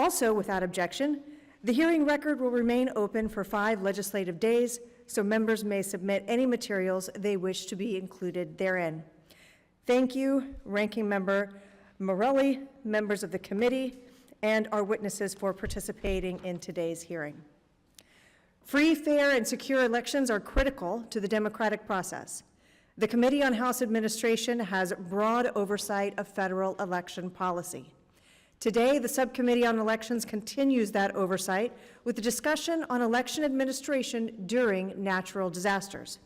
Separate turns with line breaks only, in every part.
Also, without objection, the hearing record will remain open for 5 legislative days, so members may submit any materials they wish to be included therein. Thank you, Ranking Member Morelli, members of the committee, and our witnesses for participating in today's hearing. Free, fair, and secure elections are critical to the democratic process. The Committee on House Administration has broad oversight of federal election policy. Today, the Subcommittee on Elections continues that oversight with a discussion on election administration during natural disasters.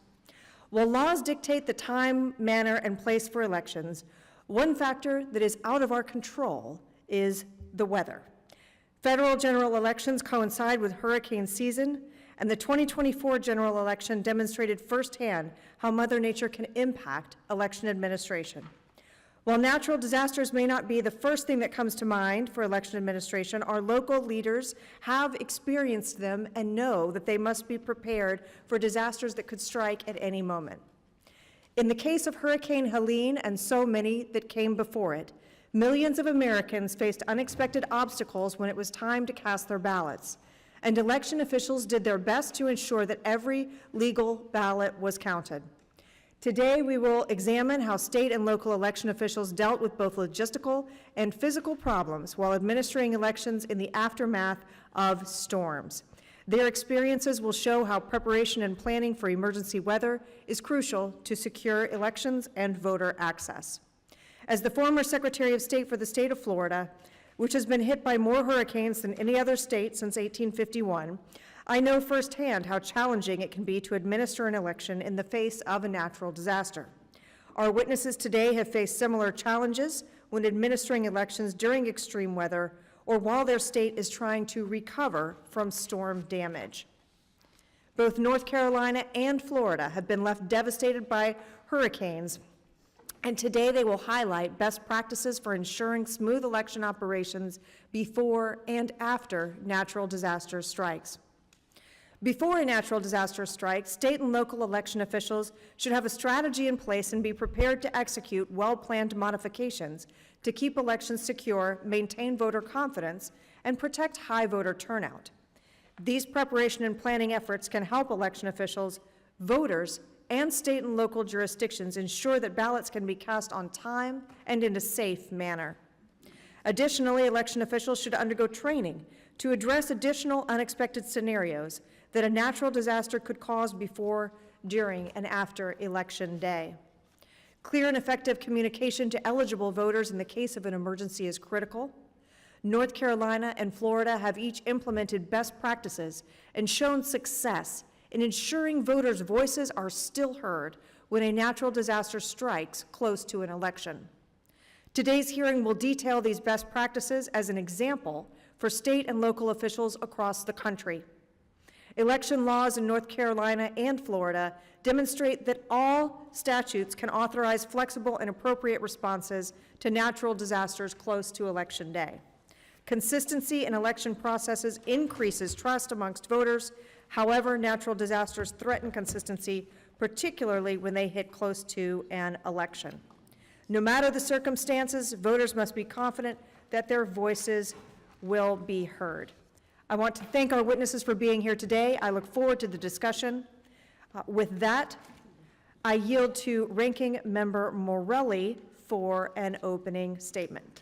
While laws dictate the time, manner, and place for elections, one factor that is out of our control is the weather. Federal general elections coincide with hurricane season, and the 2024 general election demonstrated firsthand how Mother Nature can impact election administration. While natural disasters may not be the first thing that comes to mind for election administration, our local leaders have experienced them and know that they must be prepared for disasters that could strike at any moment. In the case of Hurricane Helene and so many that came before it, millions of Americans faced unexpected obstacles when it was time to cast their ballots, and election officials did their best to ensure that every legal ballot was counted. Today, we will examine how state and local election officials dealt with both logistical and physical problems while administering elections in the aftermath of storms. Their experiences will show how preparation and planning for emergency weather is crucial to secure elections and voter access. As the former Secretary of State for the state of Florida, which has been hit by more hurricanes than any other state since 1851, I know firsthand how challenging it can be to administer an election in the face of a natural disaster. Our witnesses today have faced similar challenges when administering elections during extreme weather or while their state is trying to recover from storm damage. Both North Carolina and Florida have been left devastated by hurricanes, and today they will highlight best practices for ensuring smooth election operations before and after natural disaster strikes. Before a natural disaster strikes, state and local election officials should have a strategy in place and be prepared to execute well-planned modifications to keep elections secure, maintain voter confidence, and protect high voter turnout. These preparation and planning efforts can help election officials, voters, and state and local jurisdictions ensure that ballots can be cast on time and in a safe manner. Additionally, election officials should undergo training to address additional unexpected scenarios that a natural disaster could cause before, during, and after Election Day. Clear and effective communication to eligible voters in the case of an emergency is critical. North Carolina and Florida have each implemented best practices and shown success in ensuring voters' voices are still heard when a natural disaster strikes close to an election. Today's hearing will detail these best practices as an example for state and local officials across the country. Election laws in North Carolina and Florida demonstrate that all statutes can authorize flexible and appropriate responses to natural disasters close to Election Day. Consistency in election processes increases trust amongst voters. However, natural disasters threaten consistency, particularly when they hit close to an election. No matter the circumstances, voters must be confident that their voices will be heard. I want to thank our witnesses for being here today. I look forward to the discussion. With that, I yield to Ranking Member Morelli for an opening statement.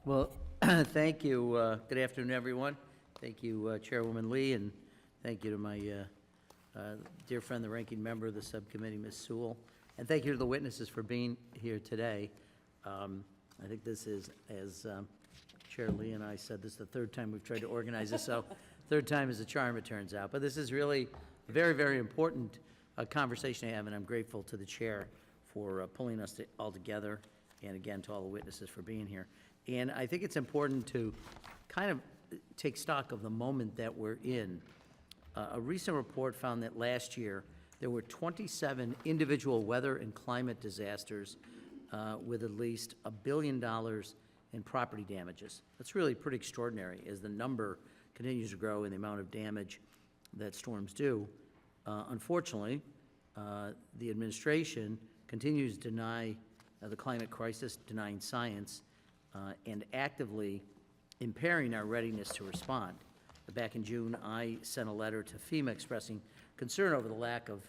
Well, thank you. Good afternoon, everyone. Thank you, Chairwoman Lee, and thank you to my dear friend, the ranking member of the subcommittee, Ms. Sewell. And thank you to the witnesses for being here today. I think this is, as Chair Lee and I said, this is the third time we've tried to organize this, so third time is a charm, it turns out. But this is really a very, very important conversation to have, and I'm grateful to the chair for pulling us all together, and again, to all the witnesses for being here. And I think it's important to kind of take stock of the moment that we're in. A recent report found that last year there were 27 individual weather and climate disasters with at least $1 billion in property damages. That's really pretty extraordinary as the number continues to grow and the amount of damage that storms do. Unfortunately, the administration continues to deny the climate crisis, denying science, and actively impairing our readiness to respond. Back in June, I sent a letter to FEMA expressing concern over the lack of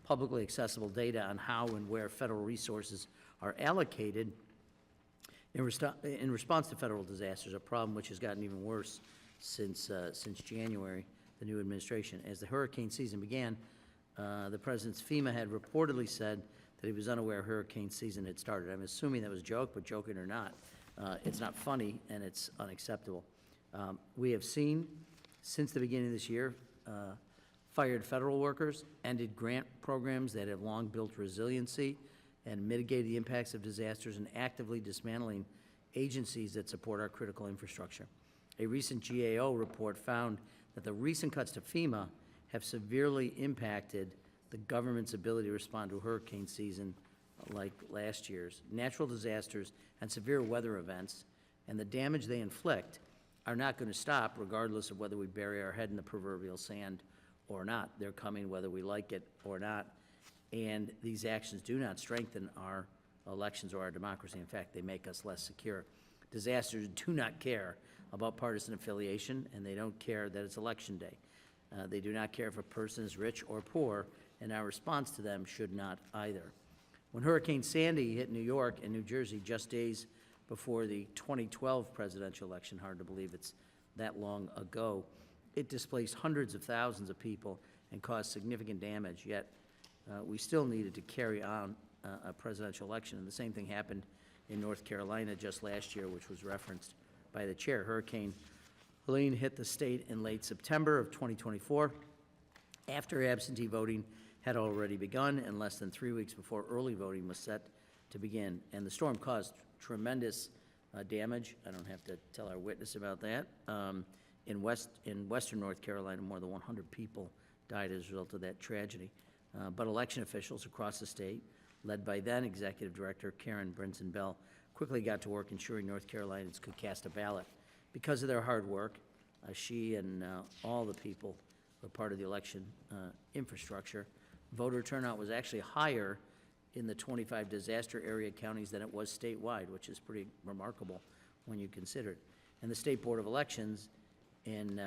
publicly accessible data on how and where federal resources are allocated in response to federal disasters, a problem which has gotten even worse since January, the new administration. As the hurricane season began, the President's FEMA had reportedly said that he was unaware hurricane season had started. I'm assuming that was a joke, but joking or not, it's not funny and it's unacceptable. We have seen, since the beginning of this year, fired federal workers, ended grant programs that have long built resiliency and mitigated the impacts of disasters, and actively dismantling agencies that support our critical infrastructure. A recent GAO report found that the recent cuts to FEMA have severely impacted the government's ability to respond to a hurricane season like last year's. Natural disasters and severe weather events and the damage they inflict are not going to stop regardless of whether we bury our head in the proverbial sand or not. They're coming whether we like it or not. And these actions do not strengthen our elections or our democracy. In fact, they make us less secure. Disasters do not care about partisan affiliation, and they don't care that it's election day. They do not care if a person is rich or poor, and our response to them should not either. When Hurricane Sandy hit New York and New Jersey just days before the 2012 presidential election, hard to believe it's that long ago, it displaced hundreds of thousands of people and caused significant damage, yet we still needed to carry on a presidential election. And the same thing happened in North Carolina just last year, which was referenced by the chair. Hurricane Helene hit the state in late September of 2024, after absentee voting had already begun and less than 3 weeks before early voting was set to begin. And the storm caused tremendous damage. I don't have to tell our witness about that. In western North Carolina, more than 100 people died as a result of that tragedy. But election officials across the state, led by then Executive Director Karen Brinson-Bell, quickly got to work ensuring North Carolinians could cast a ballot. Because of their hard work, she and all the people who were part of the election infrastructure, voter turnout was actually higher in the 25 disaster area counties than it was statewide, which is pretty remarkable when you consider it. And the State Board of Elections in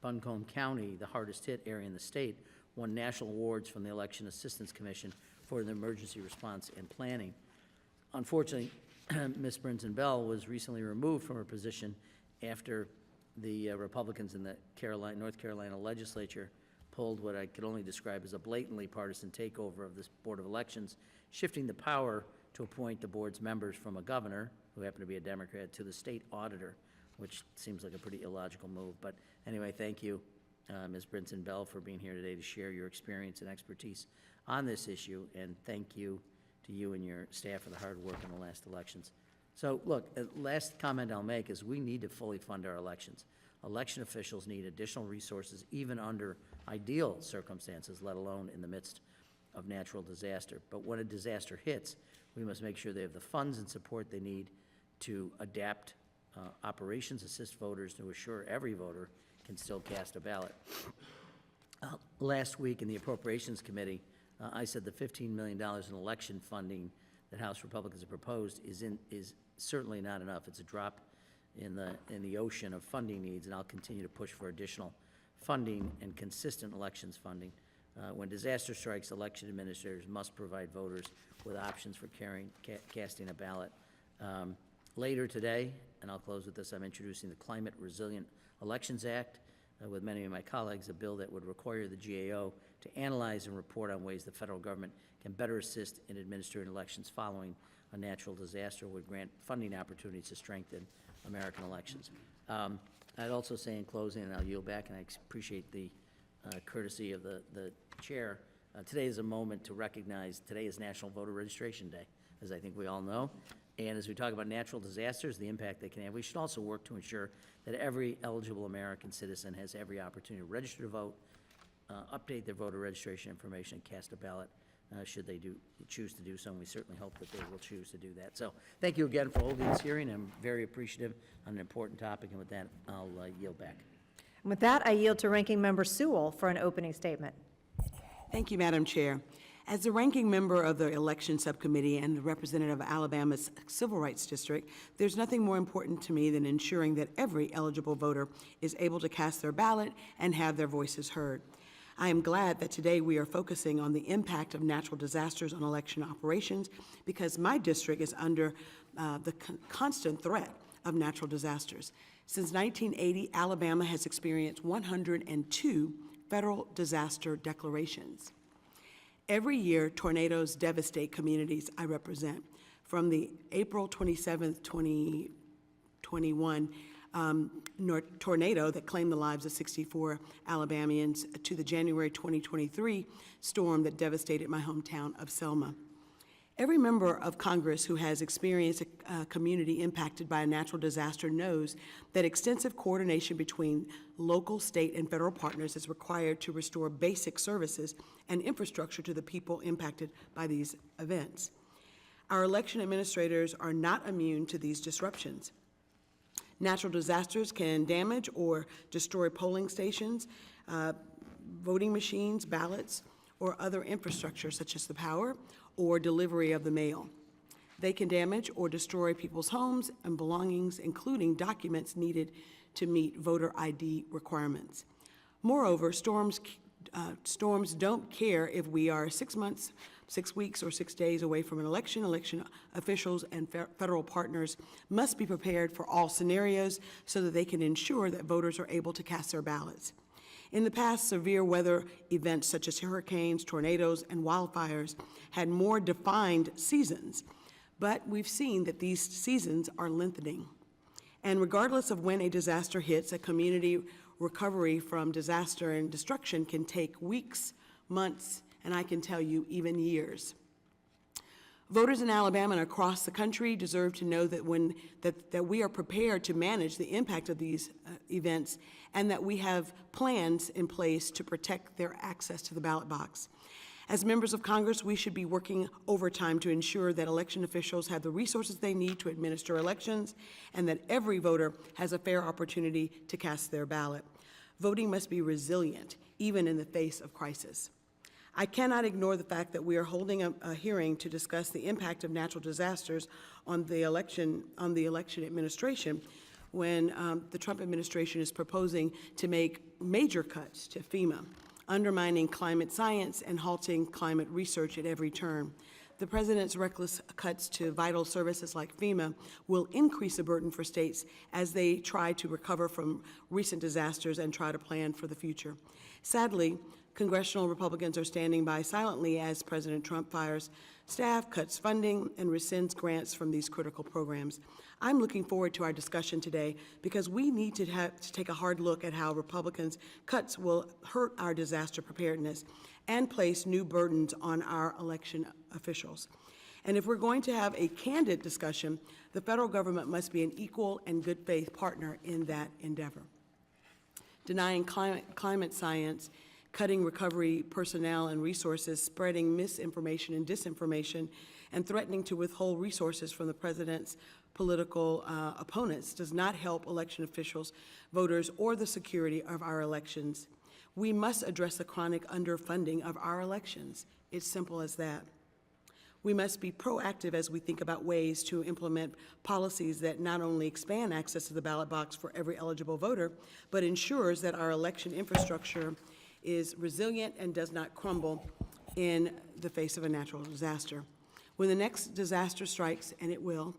Buncombe County, the hardest hit area in the state, won national awards from the Election Assistance Commission for the emergency response and planning. Unfortunately, Ms. Brinson-Bell was recently removed from her position after the Republicans in the North Carolina legislature pulled what I could only describe as a blatantly partisan takeover of this Board of Elections, shifting the power to appoint the board's members from a governor, who happened to be a Democrat, to the state auditor, which seems like a pretty illogical move. But anyway, thank you, Ms. Brinson-Bell, for being here today to share your experience and expertise on this issue, and thank you to you and your staff for the hard work in the last elections. So look, last comment I'll make is we need to fully fund our elections. Election officials need additional resources even under ideal circumstances, let alone in the midst of natural disaster. But when a disaster hits, we must make sure they have the funds and support they need to adapt operations, assist voters, to assure every voter can still cast a ballot. Last week in the Appropriations Committee, I said the $15 million in election funding that House Republicans have proposed is certainly not enough. It's a drop in the ocean of funding needs, and I'll continue to push for additional funding and consistent elections funding. When disaster strikes, election administrators must provide voters with options for casting a ballot. Later today, and I'll close with this, I'm introducing the Climate Resilient Elections Act with many of my colleagues, a bill that would require the GAO to analyze and report on ways the federal government can better assist in administering elections following a natural disaster, would grant funding opportunities to strengthen American elections. I'd also say in closing, and I'll yield back, and I appreciate the courtesy of the chair, today is a moment to recognize today is National Voter Registration Day, as I think we all know. And as we talk about natural disasters, the impact they can have, we should also work to ensure that every eligible American citizen has every opportunity to register to vote, update their voter registration information, and cast a ballot should they choose to do so, and we certainly hope that they will choose to do that. So thank you again for holding this hearing. I'm very appreciative on an important topic, and with that, I'll yield back.
And with that, I yield to Ranking Member Sewell for an opening statement.
Thank you, Madam Chair. As the ranking member of the Election Subcommittee and the representative of Alabama's Civil Rights District, there's nothing more important to me than ensuring that every eligible voter is able to cast their ballot and have their voices heard. I am glad that today we are focusing on the impact of natural disasters on election operations because my district is under the constant threat of natural disasters. Since 1980, Alabama has experienced 102 federal disaster declarations. Every year, tornadoes devastate communities I represent. From the April 27, 2021 tornado that claimed the lives of 64 Alabamians to the January 2023 storm that devastated my hometown of Selma. Every member of Congress who has experienced a community impacted by a natural disaster knows that extensive coordination between local, state, and federal partners is required to restore basic services and infrastructure to the people impacted by these events. Our election administrators are not immune to these disruptions. Natural disasters can damage or destroy polling stations, voting machines, ballots, or other infrastructure such as the power or delivery of the mail. They can damage or destroy people's homes and belongings, including documents needed to meet voter ID requirements. Moreover, storms don't care if we are 6 months, 6 weeks, or 6 days away from an election. Election officials and federal partners must be prepared for all scenarios so that they can ensure that voters are able to cast their ballots. In the past, severe weather events such as hurricanes, tornadoes, and wildfires had more defined seasons, but we've seen that these seasons are lengthening. And regardless of when a disaster hits, a community recovery from disaster and destruction can take weeks, months, and I can tell you even years. Voters in Alabama and across the country deserve to know that we are prepared to manage the impact of these events and that we have plans in place to protect their access to the ballot box. As members of Congress, we should be working overtime to ensure that election officials have the resources they need to administer elections and that every voter has a fair opportunity to cast their ballot. Voting must be resilient, even in the face of crisis. I cannot ignore the fact that we are holding a hearing to discuss the impact of natural disasters on the election administration when the Trump administration is proposing to make major cuts to FEMA, undermining climate science and halting climate research at every turn. The president's reckless cuts to vital services like FEMA will increase the burden for states as they try to recover from recent disasters and try to plan for the future. Sadly, congressional Republicans are standing by silently as President Trump fires staff, cuts funding, and rescinds grants from these critical programs. I'm looking forward to our discussion today because we need to take a hard look at how Republicans' cuts will hurt our disaster preparedness and place new burdens on our election officials. And if we're going to have a candid discussion, the federal government must be an equal and good faith partner in that endeavor. Denying climate science, cutting recovery personnel and resources, spreading misinformation and disinformation, and threatening to withhold resources from the president's political opponents does not help election officials, voters, or the security of our elections. We must address the chronic underfunding of our elections. It's simple as that. We must be proactive as we think about ways to implement policies that not only expand access to the ballot box for every eligible voter, but ensures that our election infrastructure is resilient and does not crumble in the face of a natural disaster. When the next disaster strikes, and it will,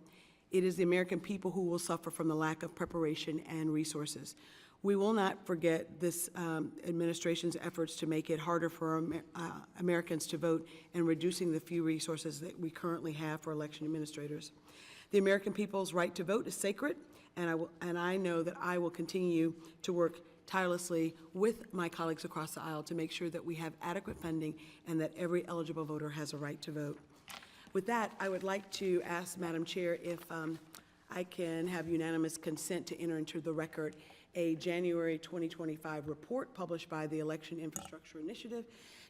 it is the American people who will suffer from the lack of preparation and resources. We will not forget this administration's efforts to make it harder for Americans to vote and reducing the few resources that we currently have for election administrators. The American people's right to vote is sacred, and I know that I will continue to work tirelessly with my colleagues across the aisle to make sure that we have adequate funding and that every eligible voter has a right to vote. With that, I would like to ask Madam Chair if I can have unanimous consent to enter into the record a January 2025 report published by the Election Infrastructure Initiative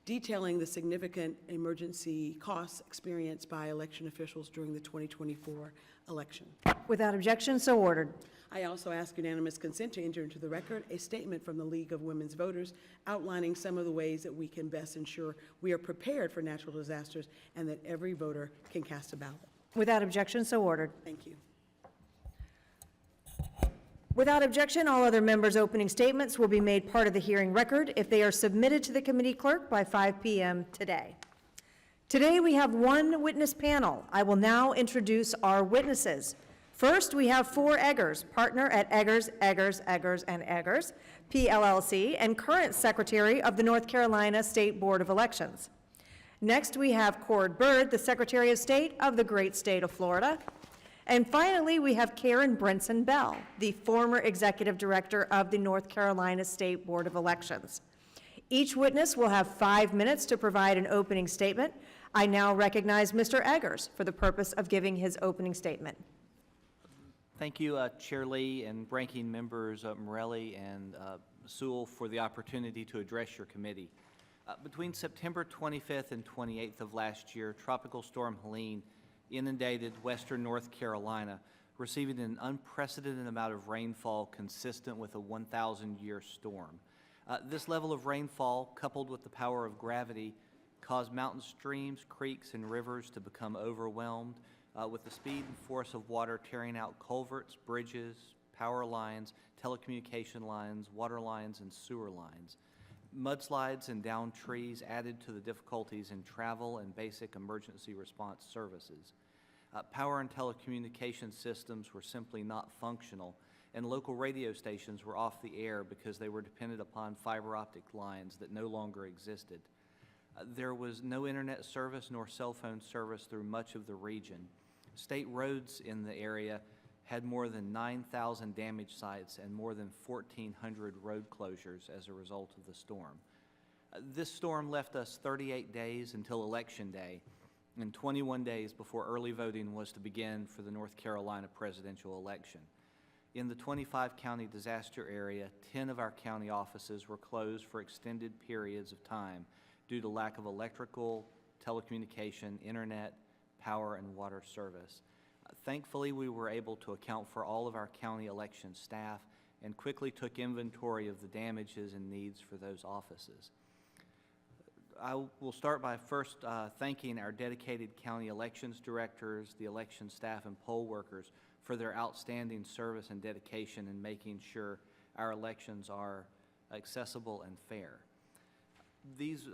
detailing the significant emergency costs experienced by election officials during the 2024 election.
Without objection, so ordered.
I also ask unanimous consent to enter into the record a statement from the League of Women's Voters outlining some of the ways that we can best ensure we are prepared for natural disasters and that every voter can cast a ballot.
Without objection, so ordered.
Thank you.
Without objection, all other members' opening statements will be made part of the hearing record if they are submitted to the committee clerk by 5 p.m. today. Today, we have one witness panel. I will now introduce our witnesses. First, we have 4 Eggers, partner at Eggers, Eggers, Eggers, and Eggers, PLLC, and current secretary of the North Carolina State Board of Elections. Next, we have Cord Bird, the Secretary of State of the great state of Florida. And finally, we have Karen Brinson Bell, the former executive director of the North Carolina State Board of Elections. Each witness will have 5 minutes to provide an opening statement. I now recognize Mr. Eggers for the purpose of giving his opening statement.
Thank you, Chair Lee and ranking members Morelli and Sewell for the opportunity to address your committee. Between September 25th and 28th of last year, Tropical Storm Helene inundated western North Carolina, receiving an unprecedented amount of rainfall consistent with a 1,000-year storm. This level of rainfall, coupled with the power of gravity, caused mountain streams, creeks, and rivers to become overwhelmed, with the speed and force of water tearing out culverts, bridges, power lines, telecommunication lines, water lines, and sewer lines. Mudslides and downed trees added to the difficulties in travel and basic emergency response services. Power and telecommunication systems were simply not functional, and local radio stations were off the air because they were dependent upon fiber optic lines that no longer existed. There was no internet service nor cell phone service through much of the region. State roads in the area had more than 9,000 damage sites and more than 1,400 road closures as a result of the storm. This storm left us 38 days until Election Day and 21 days before early voting was to begin for the North Carolina presidential election. In the 25-county disaster area, 10 of our county offices were closed for extended periods of time due to lack of electrical, telecommunication, internet, power, and water service. Thankfully, we were able to account for all of our county election staff and quickly took inventory of the damages and needs for those offices. I will start by first thanking our dedicated county elections directors, the election staff, and poll workers for their outstanding service and dedication in making sure our elections are accessible and fair. These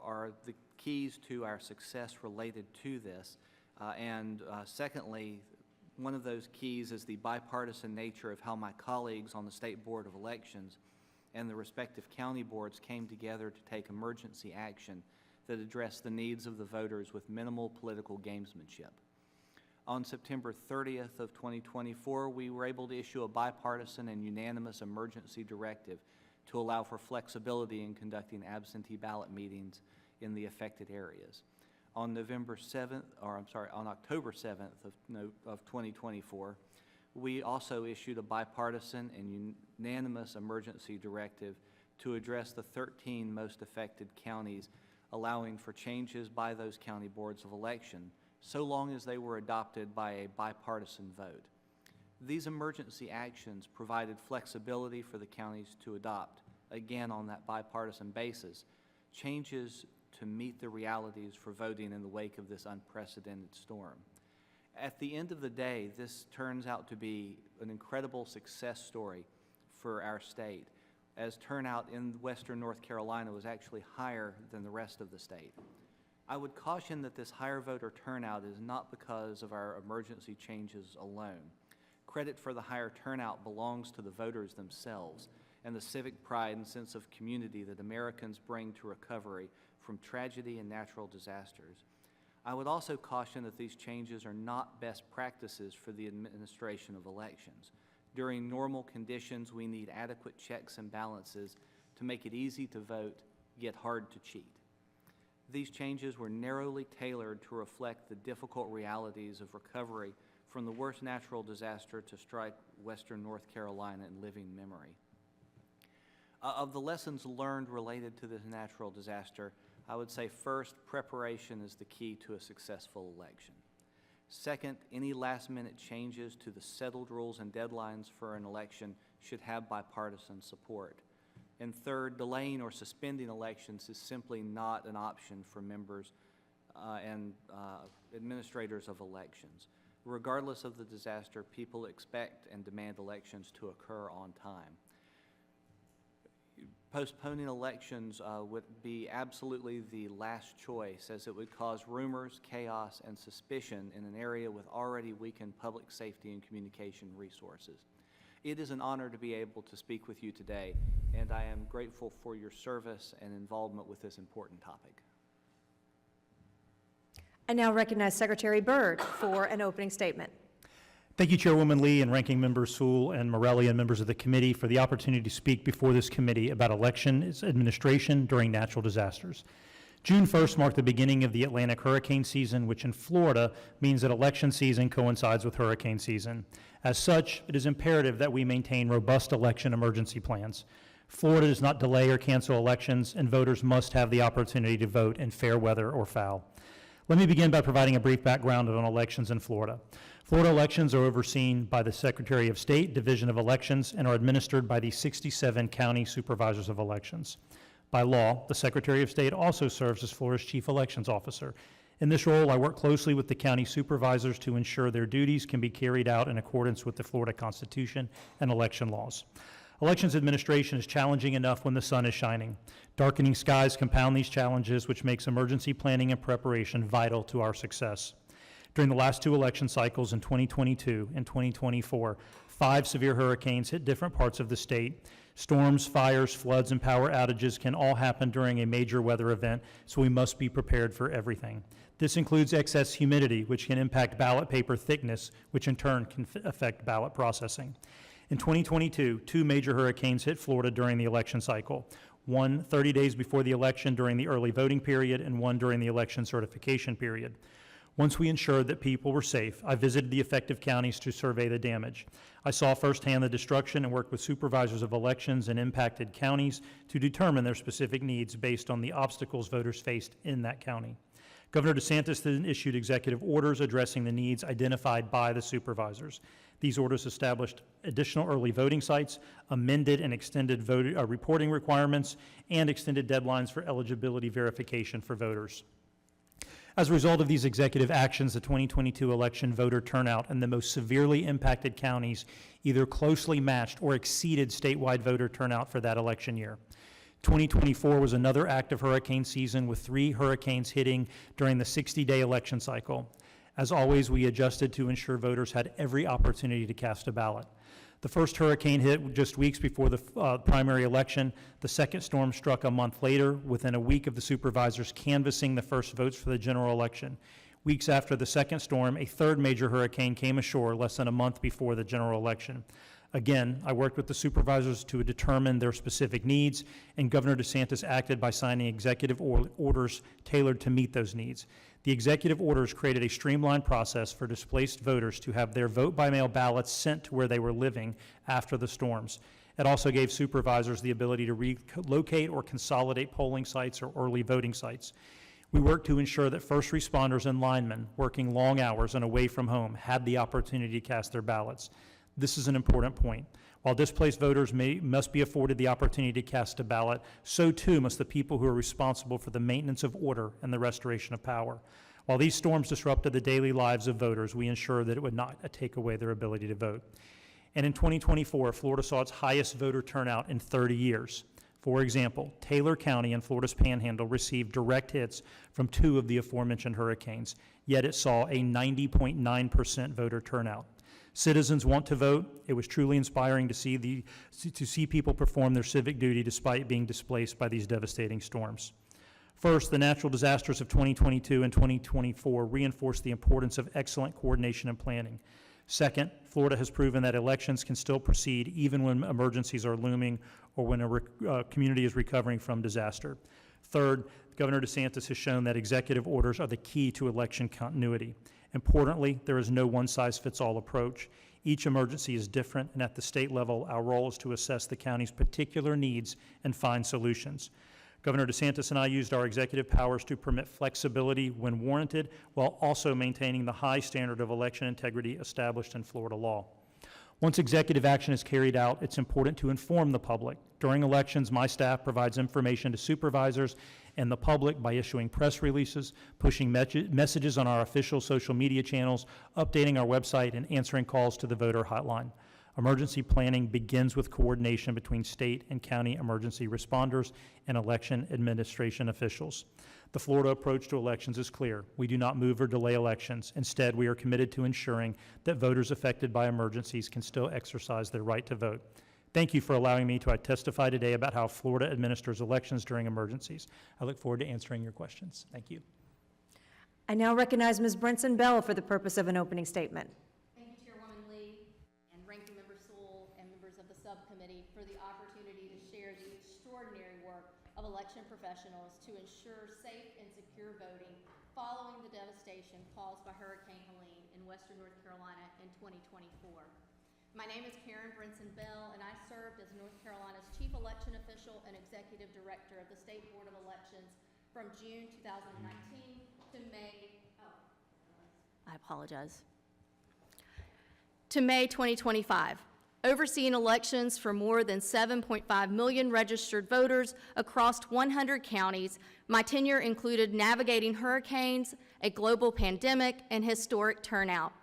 are the keys to our success related to this. Secondly, one of those keys is the bipartisan nature of how my colleagues on the State Board of Elections and the respective county boards came together to take emergency action that addressed the needs of the voters with minimal political gamesmanship. On September 30th of 2024, we were able to issue a bipartisan and unanimous emergency directive to allow for flexibility in conducting absentee ballot meetings in the affected areas. On October 7th of 2024, we also issued a bipartisan and unanimous emergency directive to address the 13 most affected counties, allowing for changes by those county boards of election, so long as they were adopted by a bipartisan vote. These emergency actions provided flexibility for the counties to adopt, again on that bipartisan basis, changes to meet the realities for voting in the wake of this unprecedented storm. At the end of the day, this turns out to be an incredible success story for our state, as turnout in western North Carolina was actually higher than the rest of the state. I would caution that this higher voter turnout is not because of our emergency changes alone. Credit for the higher turnout belongs to the voters themselves and the civic pride and sense of community that Americans bring to recovery from tragedy and natural disasters. I would also caution that these changes are not best practices for the administration of elections. During normal conditions, we need adequate checks and balances to make it easy to vote, yet hard to cheat. These changes were narrowly tailored to reflect the difficult realities of recovery from the worst natural disaster to strike western North Carolina in living memory. Of the lessons learned related to this natural disaster, I would say first, preparation is the key to a successful election. Second, any last-minute changes to the settled rules and deadlines for an election should have bipartisan support. And third, delaying or suspending elections is simply not an option for members and administrators of elections. Regardless of the disaster, people expect and demand elections to occur on time. Postponing elections would be absolutely the last choice, as it would cause rumors, chaos, and suspicion in an area with already weakened public safety and communication resources. It is an honor to be able to speak with you today, and I am grateful for your service and involvement with this important topic.
I now recognize Secretary Byrd for an opening statement.
Thank you, Chairwoman Lee and Ranking Members Sewell and Morelli and members of the committee for the opportunity to speak before this committee about elections administration during natural disasters. June 1st marked the beginning of the Atlantic hurricane season, which in Florida means that election season coincides with hurricane season. As such, it is imperative that we maintain robust election emergency plans. Florida does not delay or cancel elections, and voters must have the opportunity to vote in fair weather or foul. Let me begin by providing a brief background on elections in Florida. Florida elections are overseen by the Secretary of State, Division of Elections, and are administered by the 67 county supervisors of elections. By law, the Secretary of State also serves as Florida's Chief Elections Officer. In this role, I work closely with the county supervisors to ensure their duties can be carried out in accordance with the Florida Constitution and election laws. Elections administration is challenging enough when the sun is shining. Darkening skies compound these challenges, which makes emergency planning and preparation vital to our success. During the last two election cycles in 2022 and 2024, 5 severe hurricanes hit different parts of the state. Storms, fires, floods, and power outages can all happen during a major weather event, so we must be prepared for everything. This includes excess humidity, which can impact ballot paper thickness, which in turn can affect ballot processing. In 2022, 2 major hurricanes hit Florida during the election cycle. One 30 days before the election during the early voting period, and one during the election certification period. Once we ensured that people were safe, I visited the affected counties to survey the damage. I saw firsthand the destruction and worked with supervisors of elections in impacted counties to determine their specific needs based on the obstacles voters faced in that county. Governor DeSantis then issued executive orders addressing the needs identified by the supervisors. These orders established additional early voting sites, amended and extended reporting requirements, and extended deadlines for eligibility verification for voters. As a result of these executive actions, the 2022 election voter turnout in the most severely impacted counties either closely matched or exceeded statewide voter turnout for that election year. 2024 was another active hurricane season with 3 hurricanes hitting during the 60-day election cycle. As always, we adjusted to ensure voters had every opportunity to cast a ballot. The first hurricane hit just weeks before the primary election. The second storm struck a month later, within a week of the supervisors canvassing the first votes for the general election. Weeks after the second storm, a third major hurricane came ashore less than a month before the general election. Again, I worked with the supervisors to determine their specific needs, and Governor DeSantis acted by signing executive orders tailored to meet those needs. The executive orders created a streamlined process for displaced voters to have their vote-by-mail ballots sent to where they were living after the storms. It also gave supervisors the ability to relocate or consolidate polling sites or early voting sites. We worked to ensure that first responders and linemen working long hours and away from home had the opportunity to cast their ballots. This is an important point. While displaced voters must be afforded the opportunity to cast a ballot, so too must the people who are responsible for the maintenance of order and the restoration of power. While these storms disrupted the daily lives of voters, we ensured that it would not take away their ability to vote. And in 2024, Florida saw its highest voter turnout in 30 years. For example, Taylor County in Florida's Panhandle received direct hits from 2 of the aforementioned hurricanes, yet it saw a 90.9% voter turnout. Citizens want to vote. It was truly inspiring to see people perform their civic duty despite being displaced by these devastating storms. First, the natural disasters of 2022 and 2024 reinforced the importance of excellent coordination and planning. Second, Florida has proven that elections can still proceed even when emergencies are looming or when a community is recovering from disaster. Third, Governor DeSantis has shown that executive orders are the key to election continuity. Importantly, there is no one-size-fits-all approach. Each emergency is different, and at the state level, our role is to assess the county's particular needs and find solutions. Governor DeSantis and I used our executive powers to permit flexibility when warranted, while also maintaining the high standard of election integrity established in Florida law. Once executive action is carried out, it's important to inform the public. During elections, my staff provides information to supervisors and the public by issuing press releases, pushing messages on our official social media channels, updating our website, and answering calls to the voter hotline. Emergency planning begins with coordination between state and county emergency responders and election administration officials. The Florida approach to elections is clear. We do not move or delay elections. Instead, we are committed to ensuring that voters affected by emergencies can still exercise their right to vote. Thank you for allowing me to testify today about how Florida administers elections during emergencies. I look forward to answering your questions. Thank you.
I now recognize Ms. Brinson Bell for the purpose of an opening statement.
Thank you, Chairwoman Lee and Ranking Member Sewell and members of the subcommittee for the opportunity to share the extraordinary work of election professionals to ensure safe and secure voting following the devastation caused by Hurricane Helene in western North Carolina in 2024. My name is Karen Brinson Bell, and I served as North Carolina's Chief Election Official and Executive Director of the State Board of Elections from June 2019 to May, I apologize, to May 2025, overseeing elections for more than 7.5 million registered voters across 100 counties. My tenure included navigating hurricanes, a global pandemic, and historic turnout.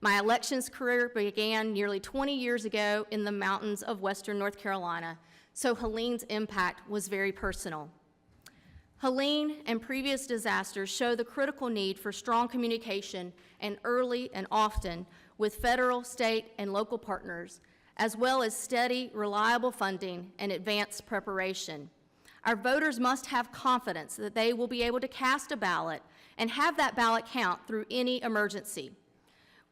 My elections career began nearly 20 years ago in the mountains of western North Carolina, so Helene's impact was very personal. Helene and previous disasters show the critical need for strong communication and early and often with federal, state, and local partners, as well as steady, reliable funding and advanced preparation. Our voters must have confidence that they will be able to cast a ballot and have that ballot count through any emergency.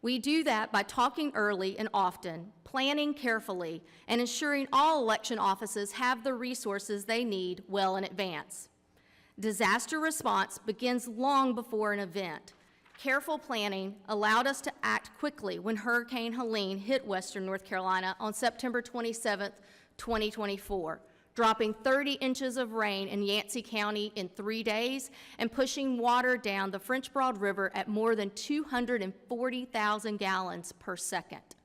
We do that by talking early and often, planning carefully, and ensuring all election offices have the resources they need well in advance. Disaster response begins long before an event. Careful planning allowed us to act quickly when Hurricane Helene hit western North Carolina on September 27, 2024, dropping 30 inches of rain in Yancey County in 3 days and pushing water down the French Broad River at more than 240,000 gallons per second.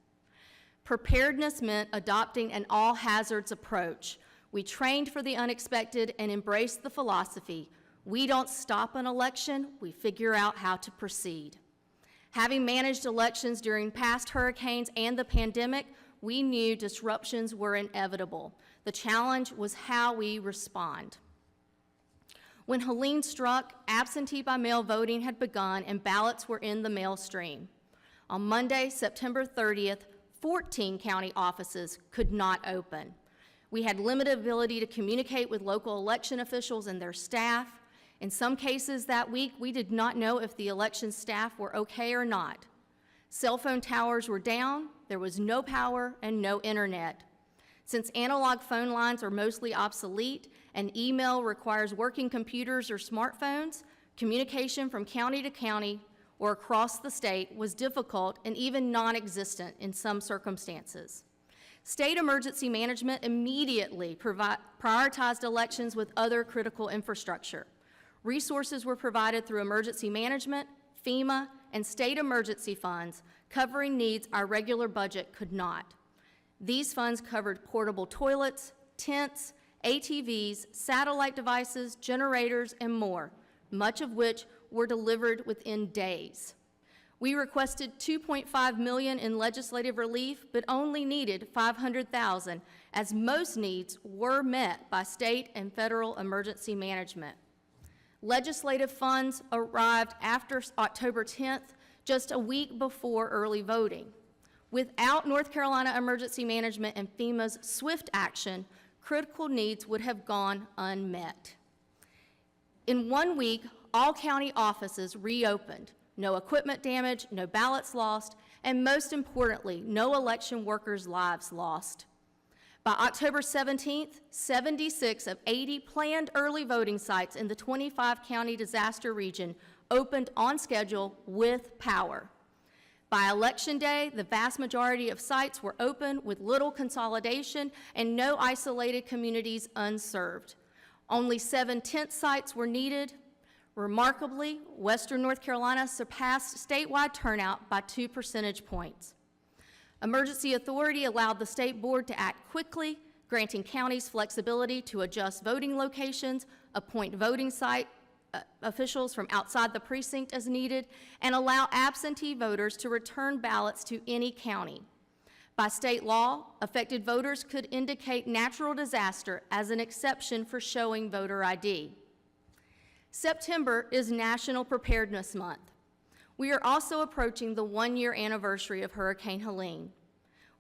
Preparedness meant adopting an all-hazards approach. We trained for the unexpected and embraced the philosophy, we don't stop an election, we figure out how to proceed. Having managed elections during past hurricanes and the pandemic, we knew disruptions were inevitable. The challenge was how we respond. When Helene struck, absentee by mail voting had begun and ballots were in the mail stream. On Monday, September 30th, 14 county offices could not open. We had limited ability to communicate with local election officials and their staff. In some cases that week, we did not know if the election staff were okay or not. Cell phone towers were down, there was no power and no internet. Since analog phone lines are mostly obsolete and email requires working computers or smartphones, communication from county to county or across the state was difficult and even non-existent in some circumstances. State emergency management immediately prioritized elections with other critical infrastructure. Resources were provided through emergency management, FEMA, and state emergency funds, covering needs our regular budget could not. These funds covered portable toilets, tents, ATVs, satellite devices, generators, and more, much of which were delivered within days. We requested $2.5 million in legislative relief, but only needed $500,000, as most needs were met by state and federal emergency management. Legislative funds arrived after October 10th, just a week before early voting. Without North Carolina emergency management and FEMA's swift action, critical needs would have gone unmet. In 1 week, all county offices reopened. No equipment damage, no ballots lost, and most importantly, no election workers' lives lost. By October 17th, 76 of 80 planned early voting sites in the 25-county disaster region opened on schedule with power. By Election Day, the vast majority of sites were open with little consolidation and no isolated communities unserved. Only 7 tent sites were needed. Remarkably, Western North Carolina surpassed statewide turnout by 2 percentage points. Emergency authority allowed the state board to act quickly, granting counties flexibility to adjust voting locations, appoint voting site officials from outside the precinct as needed, and allow absentee voters to return ballots to any county. By state law, affected voters could indicate natural disaster as an exception for showing voter ID. September is National Preparedness Month. We are also approaching the 1-year anniversary of Hurricane Helene.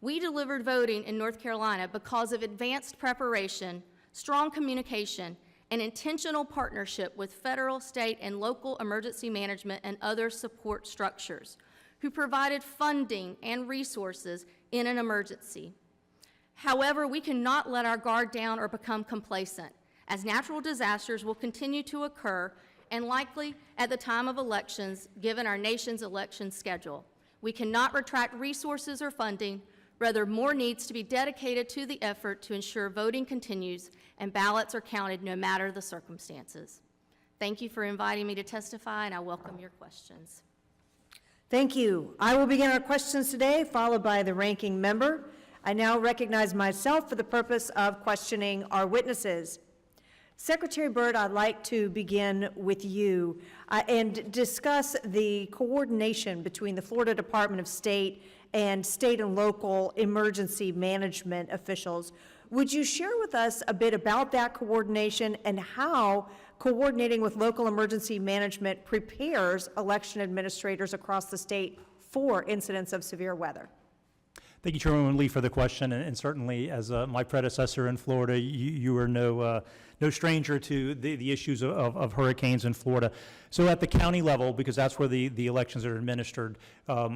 We delivered voting in North Carolina because of advanced preparation, strong communication, and intentional partnership with federal, state, and local emergency management and other support structures who provided funding and resources in an emergency. However, we cannot let our guard down or become complacent, as natural disasters will continue to occur and likely at the time of elections, given our nation's election schedule. We cannot retract resources or funding. Rather, more needs to be dedicated to the effort to ensure voting continues and ballots are counted no matter the circumstances. Thank you for inviting me to testify, and I welcome your questions.
Thank you. I will begin our questions today, followed by the ranking member. I now recognize myself for the purpose of questioning our witnesses. Secretary Byrd, I'd like to begin with you and discuss the coordination between the Florida Department of State and state and local emergency management officials. Would you share with us a bit about that coordination and how coordinating with local emergency management prepares election administrators across the state for incidents of severe weather?
Thank you, Chairwoman Lee, for the question, and certainly as my predecessor in Florida, you are no stranger to the issues of hurricanes in Florida. So at the county level, because that's where the elections are administered,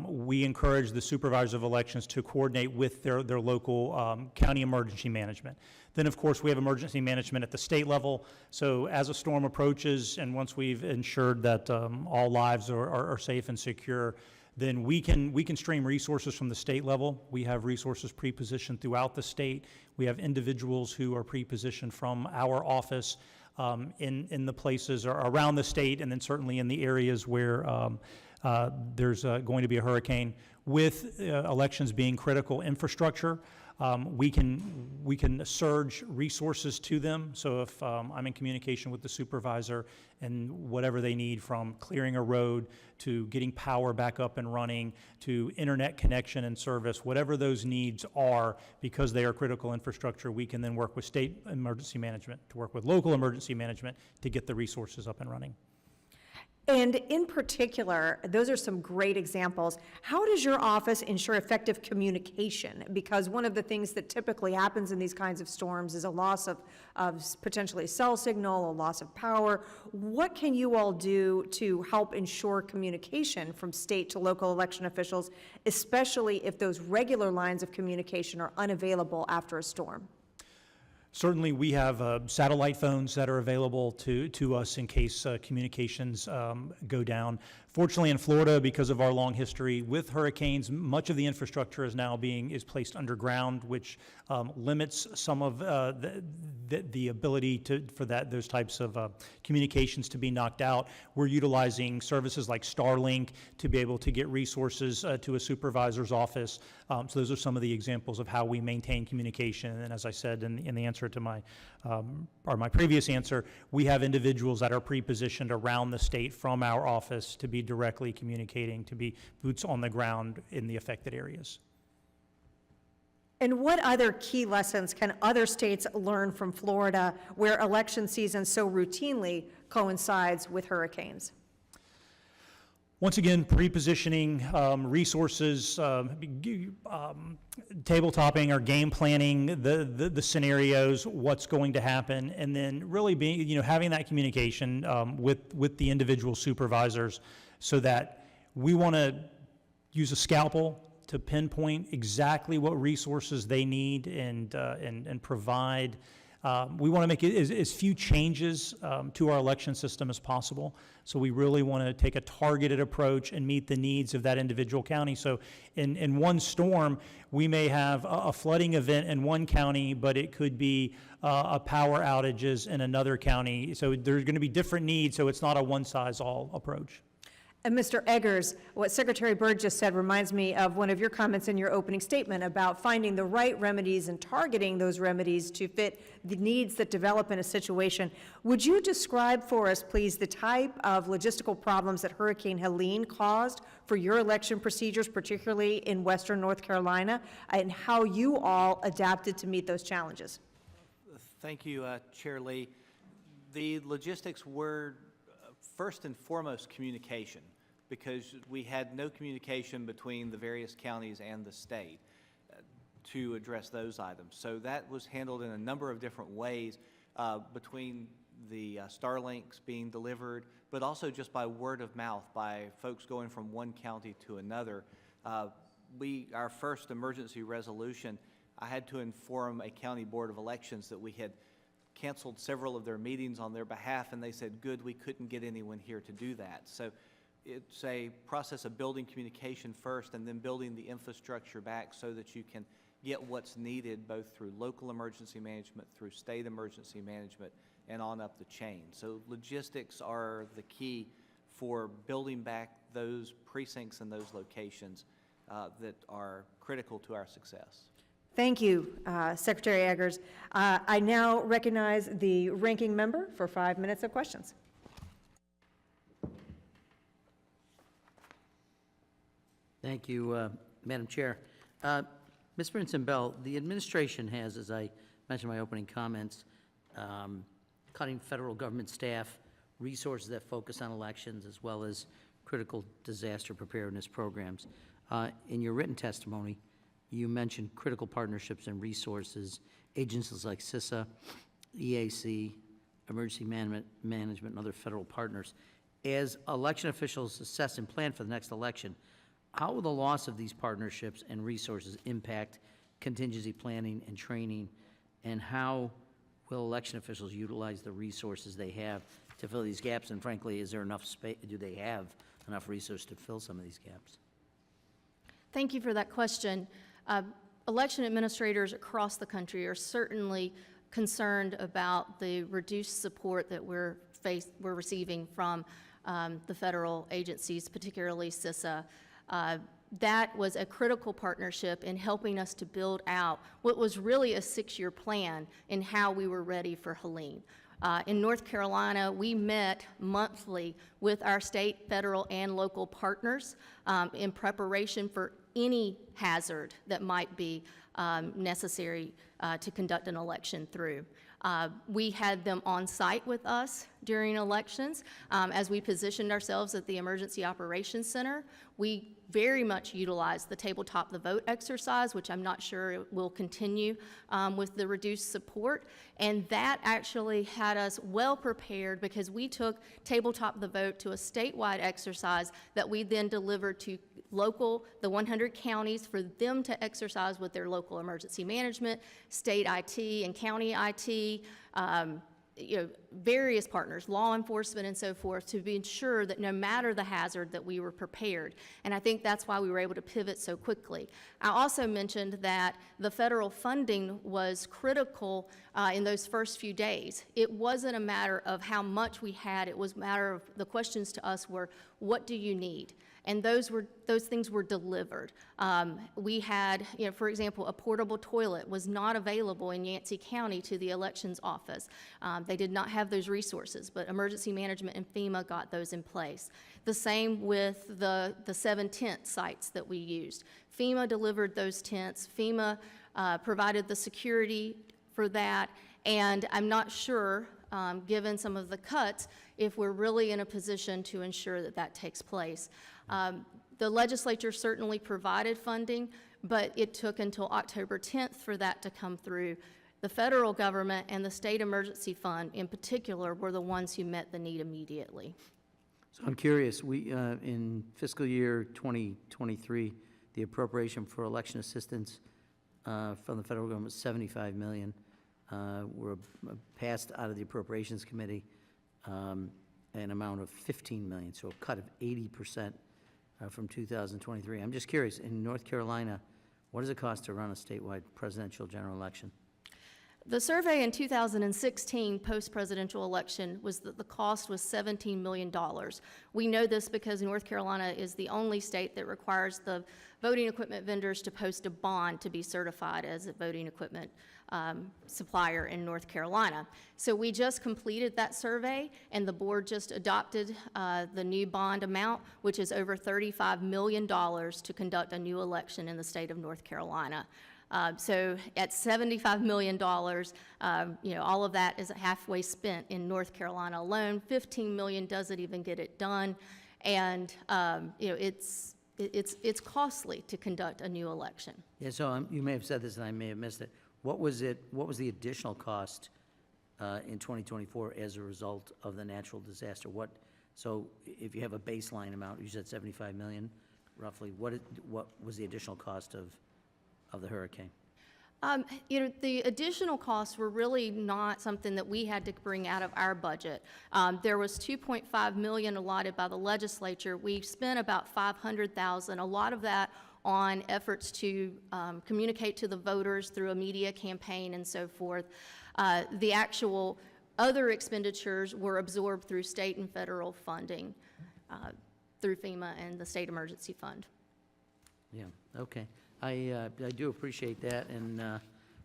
we encourage the supervisors of elections to coordinate with their local county emergency management. Then, of course, we have emergency management at the state level. So as a storm approaches, and once we've ensured that all lives are safe and secure, then we can stream resources from the state level. We have resources pre-positioned throughout the state. We have individuals who are pre-positioned from our office in the places around the state, and then certainly in the areas where there's going to be a hurricane. With elections being critical infrastructure, we can surge resources to them. So if I'm in communication with the supervisor and whatever they need, from clearing a road to getting power back up and running to internet connection and service, whatever those needs are, because they are critical infrastructure, we can then work with state emergency management to work with local emergency management to get the resources up and running.
And in particular, those are some great examples. How does your office ensure effective communication? Because one of the things that typically happens in these kinds of storms is a loss of potentially cell signal, a loss of power. What can you all do to help ensure communication from state to local election officials, especially if those regular lines of communication are unavailable after a storm?
Certainly, we have satellite phones that are available to us in case communications go down. Fortunately, in Florida, because of our long history with hurricanes, much of the infrastructure is placed underground, which limits some of the ability for those types of communications to be knocked out. We're utilizing services like Starlink to be able to get resources to a supervisor's office. So those are some of the examples of how we maintain communication. And as I said in the answer to my previous answer, we have individuals that are pre-positioned around the state from our office to be directly communicating, to be boots on the ground in the affected areas.
And what other key lessons can other states learn from Florida, where election season so routinely coincides with hurricanes?
Once again, pre-positioning resources, tabletopping or game planning the scenarios, what's going to happen, and then really having that communication with the individual supervisors, so that we want to use a scalpel to pinpoint exactly what resources they need and provide We want to make as few changes to our election system as possible. So we really want to take a targeted approach and meet the needs of that individual county. So in one storm, we may have a flooding event in one county, but it could be a power outages in another county. So there's going to be different needs, so it's not a one-size-all approach.
And Mr. Eggers, what Secretary Byrd just said reminds me of one of your comments in your opening statement about finding the right remedies and targeting those remedies to fit the needs that develop in a situation. Would you describe for us, please, the type of logistical problems that Hurricane Helene caused for your election procedures, particularly in Western North Carolina, and how you all adapted to meet those challenges?
Thank you, Chair Lee. The logistics were first and foremost communication, because we had no communication between the various counties and the state to address those items. So that was handled in a number of different ways, between the Starlinks being delivered, but also just by word of mouth, by folks going from one county to another. Our first emergency resolution, I had to inform a county board of elections that we had canceled several of their meetings on their behalf, and they said, good, we couldn't get anyone here to do that. So it's a process of building communication first and then building the infrastructure back so that you can get what's needed both through local emergency management, through state emergency management, and on up the chain. So logistics are the key for building back those precincts and those locations that are critical to our success.
Thank you, Secretary Eggers. I now recognize the ranking member for 5 minutes of questions.
Thank you, Madam Chair. Ms. Brinson-Bell, the administration has, as I mentioned in my opening comments, cutting federal government staff, resources that focus on elections, as well as critical disaster preparedness programs. In your written testimony, you mentioned critical partnerships and resources, agencies like CISA, EAC, Emergency Management, and other federal partners. As election officials assess and plan for the next election, how will the loss of these partnerships and resources impact contingency planning and training, and how will election officials utilize the resources they have to fill these gaps? And frankly, is there enough space? Do they have enough resources to fill some of these gaps?
Thank you for that question. Election administrators across the country are certainly concerned about the reduced support that we're receiving from the federal agencies, particularly CISA. That was a critical partnership in helping us to build out what was really a 6-year plan in how we were ready for Helene. In North Carolina, we met monthly with our state, federal, and local partners in preparation for any hazard that might be necessary to conduct an election through. We had them on site with us during elections. As we positioned ourselves at the Emergency Operations Center, we very much utilized the tabletop the vote exercise, which I'm not sure will continue with the reduced support. And that actually had us well prepared, because we took tabletop the vote to a statewide exercise that we then delivered to the 100 counties for them to exercise with their local emergency management, state IT and county IT, various partners, law enforcement and so forth, to be ensure that no matter the hazard that we were prepared. And I think that's why we were able to pivot so quickly. I also mentioned that the federal funding was critical in those first few days. It wasn't a matter of how much we had, it was a matter of the questions to us were, what do you need? And those things were delivered. We had, for example, a portable toilet was not available in Yancey County to the elections office. They did not have those resources, but emergency management and FEMA got those in place. The same with the 7 tent sites that we used. FEMA delivered those tents. FEMA provided the security for that, and I'm not sure, given some of the cuts, if we're really in a position to ensure that that takes place. The legislature certainly provided funding, but it took until October 10th for that to come through. The federal government and the state emergency fund in particular were the ones who met the need immediately.
So I'm curious, we, in fiscal year 2023, the appropriation for election assistance from the federal government was $75 million. were passed out of the Appropriations Committee, an amount of $15 million, so a cut of 80% from 2023. I'm just curious, in North Carolina, what does it cost to run a statewide presidential general election?
The survey in 2016, post-presidential election, was that the cost was $17 million. We know this because North Carolina is the only state that requires the voting equipment vendors to post a bond to be certified as a voting equipment supplier in North Carolina. So we just completed that survey, and the board just adopted the new bond amount, which is over $35 million to conduct a new election in the state of North Carolina. So at $75 million, all of that is halfway spent in North Carolina alone. $15 million doesn't even get it done, and it's costly to conduct a new election.
Yeah, so you may have said this and I may have missed it. What was the additional cost in 2024 as a result of the natural disaster? So if you have a baseline amount, you said 75 million, roughly. What was the additional cost of the hurricane?
The additional costs were really not something that we had to bring out of our budget. There was $2.5 million allotted by the legislature. We spent about $500,000, a lot of that on efforts to communicate to the voters through a media campaign and so forth. The actual other expenditures were absorbed through state and federal funding, through FEMA and the State Emergency Fund.
Yeah, okay. I do appreciate that, and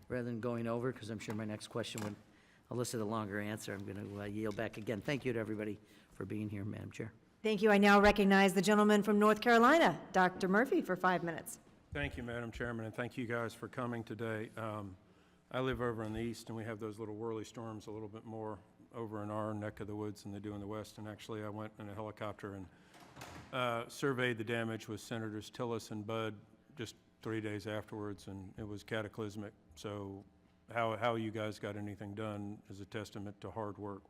rather than going over, because I'm sure my next question would elicit a longer answer, I'm going to yield back again. Thank you to everybody for being here, Madam Chair.
Thank you. I now recognize the gentleman from North Carolina, Dr. Murphy, for 5 minutes.
Thank you, Madam Chairman, and thank you guys for coming today. I live over in the east, and we have those little whirly storms a little bit more over in our neck of the woods than they do in the west, and actually I went in a helicopter and surveyed the damage with Senators Tillis and Budd just 3 days afterwards, and it was cataclysmic. So how you guys got anything done is a testament to hard work.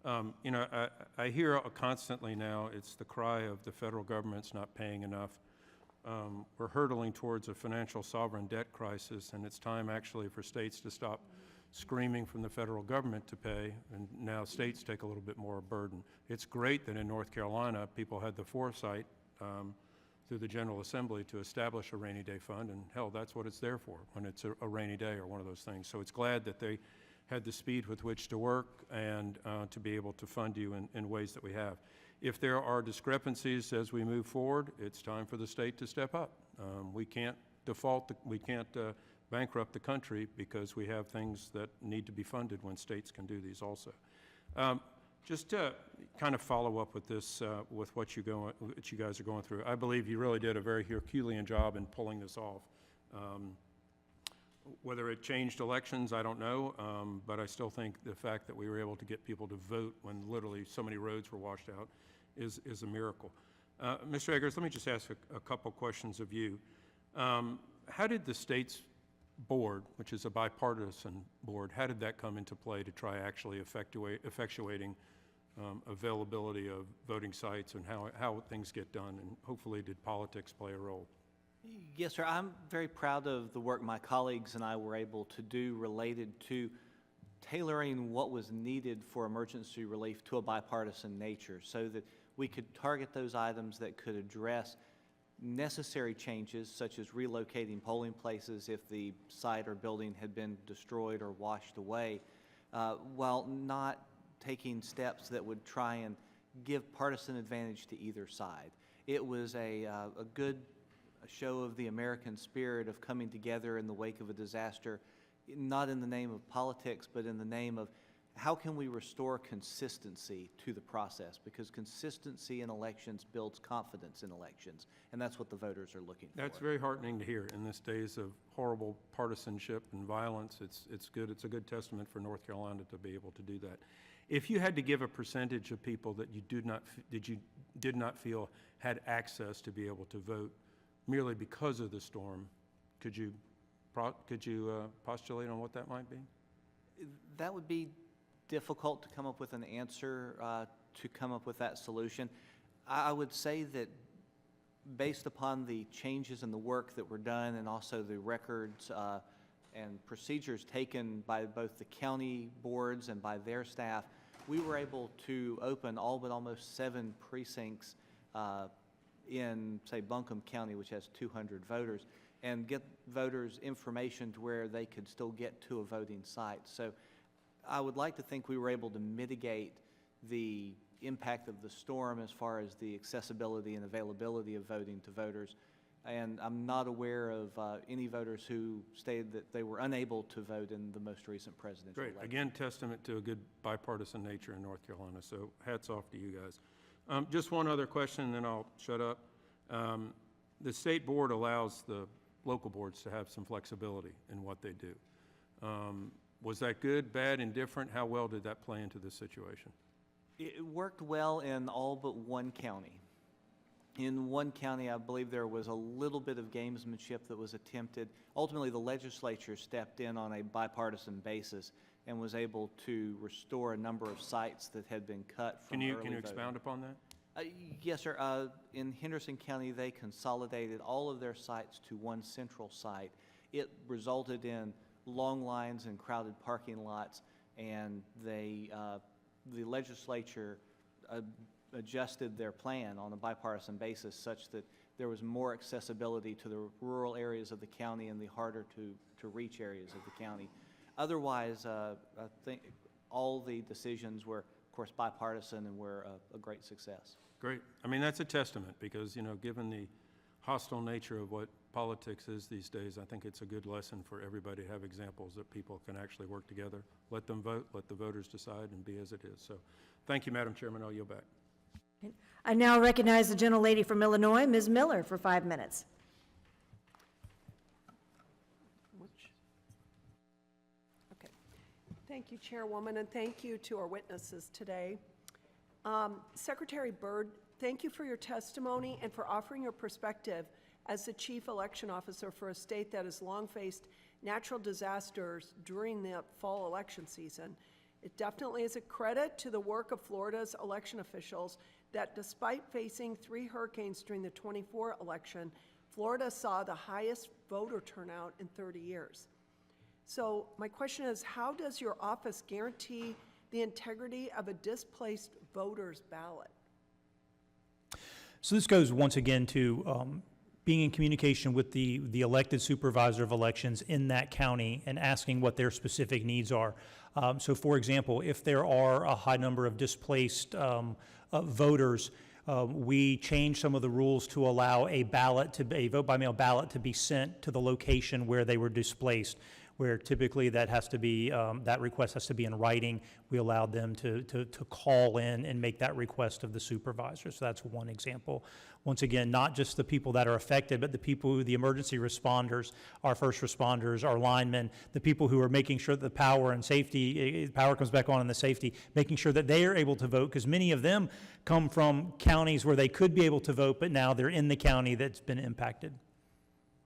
I hear constantly now it's the cry of the federal government's not paying enough. We're hurtling towards a financial sovereign debt crisis, and it's time actually for states to stop screaming from the federal government to pay, and now states take a little bit more burden. It's great that in North Carolina people had the foresight through the General Assembly to establish a rainy day fund, and hell, that's what it's there for when it's a rainy day or one of those things. So it's glad that they had the speed with which to work and to be able to fund you in ways that we have. If there are discrepancies as we move forward, it's time for the state to step up. We can't default, we can't bankrupt the country because we have things that need to be funded when states can do these also. Just to kind of follow up with this, with what you guys are going through, I believe you really did a very Herculean job in pulling this off. Whether it changed elections, I don't know, but I still think the fact that we were able to get people to vote when literally so many roads were washed out is a miracle. Mr. Eggers, let me just ask a couple questions of you. How did the state's board, which is a bipartisan board, how did that come into play to try actually effectuating availability of voting sites and how things get done, and hopefully did politics play a role?
Yes, sir. I'm very proud of the work my colleagues and I were able to do related to tailoring what was needed for emergency relief to a bipartisan nature so that we could target those items that could address necessary changes, such as relocating polling places if the site or building had been destroyed or washed away, while not taking steps that would try and give partisan advantage to either side. It was a good show of the American spirit of coming together in the wake of a disaster, not in the name of politics, but in the name of how can we restore consistency to the process, because consistency in elections builds confidence in elections, and that's what the voters are looking for.
That's very heartening to hear in this days of horrible partisanship and violence. It's good. It's a good testament for North Carolina to be able to do that. If you had to give a percentage of people that you did not feel had access to be able to vote merely because of the storm, could you postulate on what that might be?
That would be difficult to come up with an answer to come up with that solution. I would say that based upon the changes in the work that were done and also the records and procedures taken by both the county boards and by their staff, we were able to open all but almost 7 precincts in, say, Buncombe County, which has 200 voters, and get voters information to where they could still get to a voting site. So I would like to think we were able to mitigate the impact of the storm as far as the accessibility and availability of voting to voters. And I'm not aware of any voters who stated that they were unable to vote in the most recent presidential
Great.
election.
Again, testament to a good bipartisan nature in North Carolina, so hats off to you guys. Just one other question, and then I'll shut up. The state board allows the local boards to have some flexibility in what they do. Was that good, bad, indifferent? How well did that play into this situation?
It worked well in all but one county. In one county, I believe there was a little bit of gamesmanship that was attempted. Ultimately, the legislature stepped in on a bipartisan basis and was able to restore a number of sites that had been cut from
Can you
voting.
expound upon that?
Yes, sir. In Henderson County, they consolidated all of their sites to one central site. It resulted in long lines and crowded parking lots, and the legislature adjusted their plan on a bipartisan basis such that there was more accessibility to the rural areas of the county and the harder to reach areas of the county. Otherwise, I think all the decisions were, of course, bipartisan and were a great success.
Great. I mean, that's a testament because, you know, given the hostile nature of what politics is these days, I think it's a good lesson for everybody to have examples that people can actually work together. Let them vote, let the voters decide, and be as it is. So thank you, Madam Chairman. I'll yield back.
I now recognize the gentlelady from Illinois, Ms. Miller, for 5 minutes.
Okay. Thank you, Chairwoman, and thank you to our witnesses today. Secretary Byrd, thank you for your testimony and for offering your perspective as the Chief Election Officer for a state that has long faced natural disasters during the fall election season. It definitely is a credit to the work of Florida's election officials that despite facing 3 hurricanes during the '24 election, Florida saw the highest voter turnout in 30 years. So my question is, how does your office guarantee the integrity of a displaced voter's ballot?
So this goes once again to being in communication with the elected supervisor of elections in that county and asking what their specific needs are. So for example, if there are a high number of displaced voters, we change some of the rules to allow a vote by mail ballot to be sent to the location where they were displaced, where typically that has to be, that request has to be in writing. We allowed them to call in and make that request of the supervisor. So that's one example. Once again, not just the people that are affected, but the people, the emergency responders, our first responders, our linemen, the people who are making sure that the power and safety, power comes back on and the safety, making sure that they are able to vote, because many of them come from counties where they could be able to vote, but now they're in the county that's been impacted.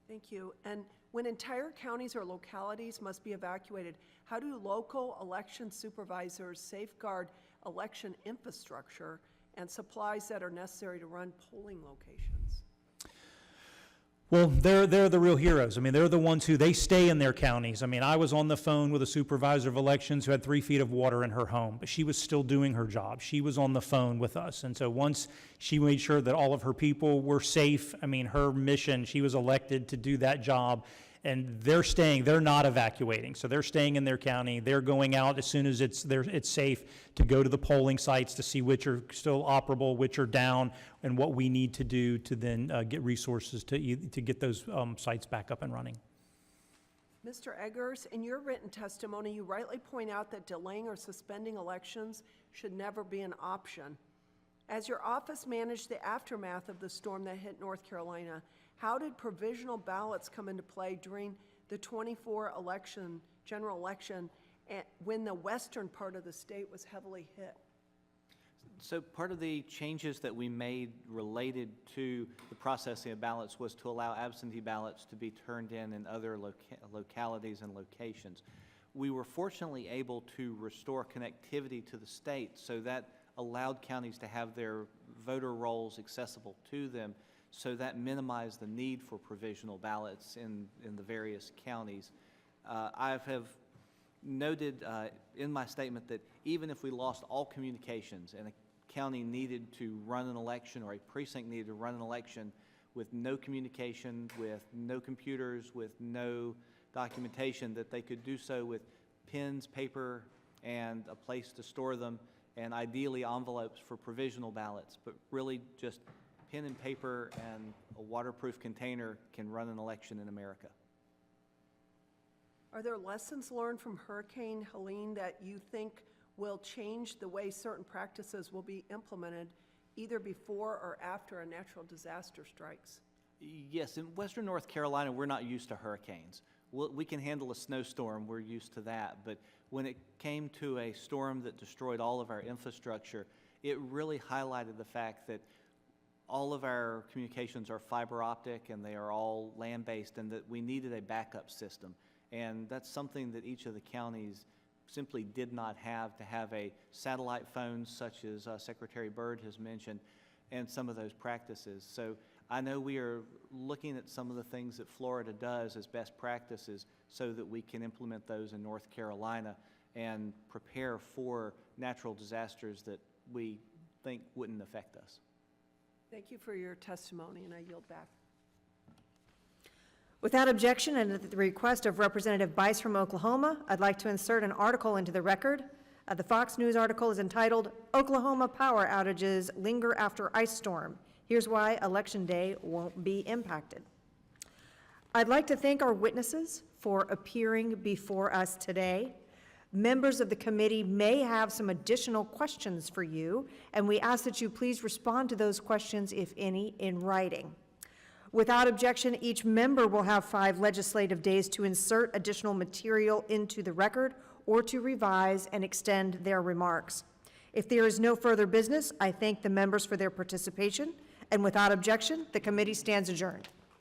Thank you. And when entire counties or localities must be evacuated, how do local election supervisors safeguard election infrastructure and supplies that are necessary to run polling locations?
Well, they're the real heroes. I mean, they're the ones who, they stay in their counties. I mean, I was on the phone with a supervisor of elections who had 3 feet of water in her home, but she was still doing her job. She was on the phone with us. And so once she made sure that all of her people were safe, I mean, her mission, she was elected to do that job. And they're staying, they're not evacuating. So they're staying in their county. They're going out as soon as it's safe to go to the polling sites to see which are still operable, which are down, and what we need to do to then get resources to get those sites back up and running.
Mr. Eggers, in your written testimony, you rightly point out that delaying or suspending elections should never be an option. As your office managed the aftermath of the storm that hit North Carolina, how did provisional ballots come into play during the '24 election, general election, when the western part of the state was heavily hit?
So part of the changes that we made related to the processing of ballots was to allow absentee ballots to be turned in other localities and locations. We were fortunately able to restore connectivity to the state, so that allowed counties to have their voter rolls accessible to them. So that minimized the need for provisional ballots in the various counties. I have noted in my statement that even if we lost all communications and a county needed to run an election or a precinct needed to run an election with no communication, with no computers, with no documentation, that they could do so with pens, paper, and a place to store them, and ideally envelopes for provisional ballots, but really just pen and paper and a waterproof container can run an election in America.
Are there lessons learned from Hurricane Helene that you think will change the way certain practices will be implemented either before or after a natural disaster strikes?
Yes, in Western North Carolina, we're not used to hurricanes. We can handle a snowstorm, we're used to that, but when it came to a storm that destroyed all of our infrastructure, it really highlighted the fact that all of our communications are fiber optic and they are all land-based, and that we needed a backup system. And that's something that each of the counties simply did not have, to have a satellite phone such as Secretary Byrd has mentioned, and some of those practices. So I know we are looking at some of the things that Florida does as best practices so that we can implement those in North Carolina and prepare for natural disasters that we think wouldn't affect us.
Thank you for your testimony, and I yield back.
Without objection, and at the request of Representative Bice from Oklahoma, I'd like to insert an article into the record. The Fox News article is entitled, "Oklahoma Power Outages Linger After Ice Storm. Here's Why Election Day Won't Be Impacted." I'd like to thank our witnesses for appearing before us today. Members of the committee may have some additional questions for you, and we ask that you please respond to those questions, if any, in writing. Without objection, each member will have 5 legislative days to insert additional material into the record or to revise and extend their remarks. If there is no further business, I thank the members for their participation, and without objection, the committee stands adjourned.